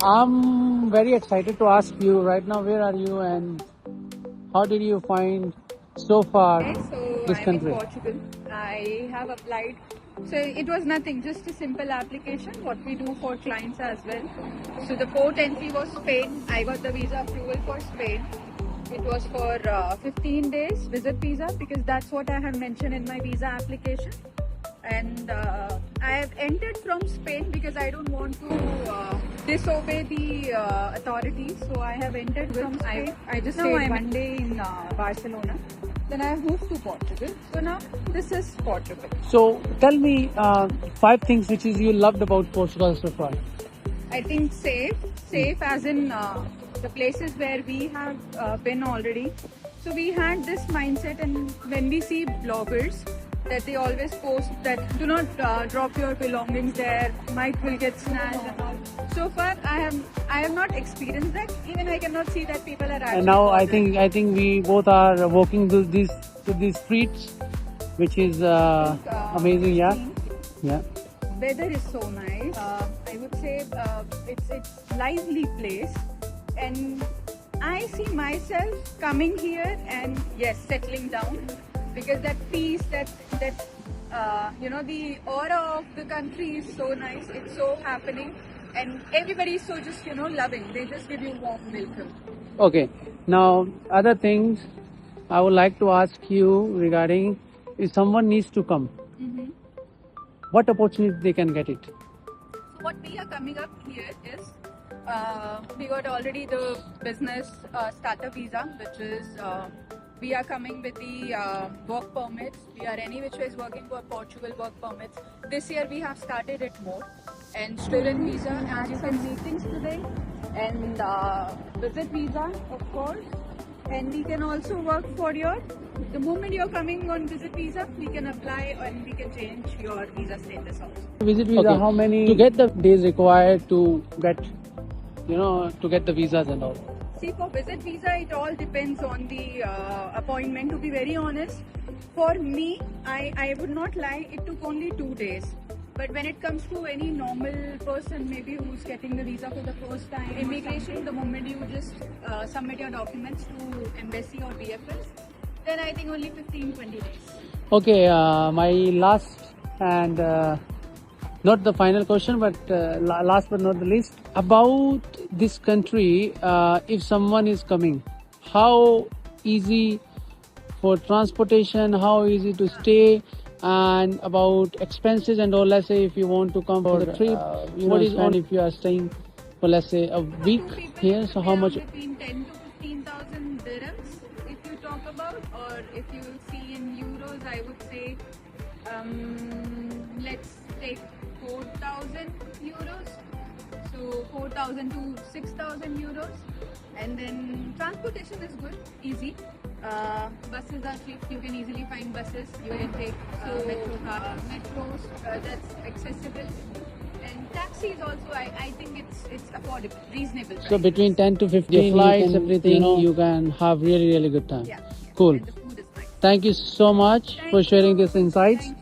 I'm very excited to ask you right now, where are you and how did you find so far Okay, so this I'm country? in Portugal. I have applied. So it was nothing, just a simple application, what we do for clients as well. So the port entry was Spain. I got the visa approval for Spain. It was for 15 days visit visa because that's what I have mentioned in my visa application. And I have entered from Spain because I don't want to disobey the authorities. So I have entered from Spain. I just stayed one day in Barcelona. Then I have moved to Portugal. So now this is Portugal. So tell me 5 things which is you loved about Portugal so far. I think safe as in the places where we have been already. So we had this mindset, and when we see bloggers that they always post that do not drop your belongings there, might will get snatched and all. So far I have not experienced that. Even I cannot see that people are actually And now I bothered. think we both are walking to these streets, which is amazing. Yeah, Clean. yeah. Weather is so nice. I would say it's lively place, and I see myself coming here and yes, settling down because that peace, that the aura of the country is so nice. It's so happening, and everybody is so just loving. They just give you warm welcome. Okay. Now other things I would like to ask you regarding if someone needs to come, what opportunity they can get it? So what we are coming up here is we got already the business starter visa, which is we are coming with the work permits. We are any which ways working for Portugal work permits. This year we have started it more, and student visa, as you can meetings today, and visit visa of course. And we can also work for the moment you're coming on visit visa, we can apply and we can change your visa status also. Visit visa, Okay. how many to get the days required to get, to get the visas and all? See, for visit visa, it all depends on the appointment. To be very honest, for me, I would not lie, it took only 2 days. But when it comes to any normal person, maybe who's getting the visa for the first time, immigration, the moment you just submit your documents to embassy or BFS, then I think only 15-20 days. Okay, my last and not the final question, but last but not the least, about this country. If someone is coming, how easy for transportation, how easy to stay, and about expenses and all. Let's say if you want to come for the trip, what is on if you are staying for, let's say, a week Two people here? So how much? between 10 to 15,000 dirhams, if you talk about, or if you see in euros, I would say, let's take 4,000 euros. So 4,000 to 6,000 euros, and then transportation is good, easy. Buses are cheap. You can easily find buses. You can take metros. That's accessible. And taxis also, I think it's affordable, reasonable. So prices. between 10 to 15 flights, you can, everything. you can have really good time. Yeah. Cool. And the food is nice. Thank you so much for sharing these insights. Thank you.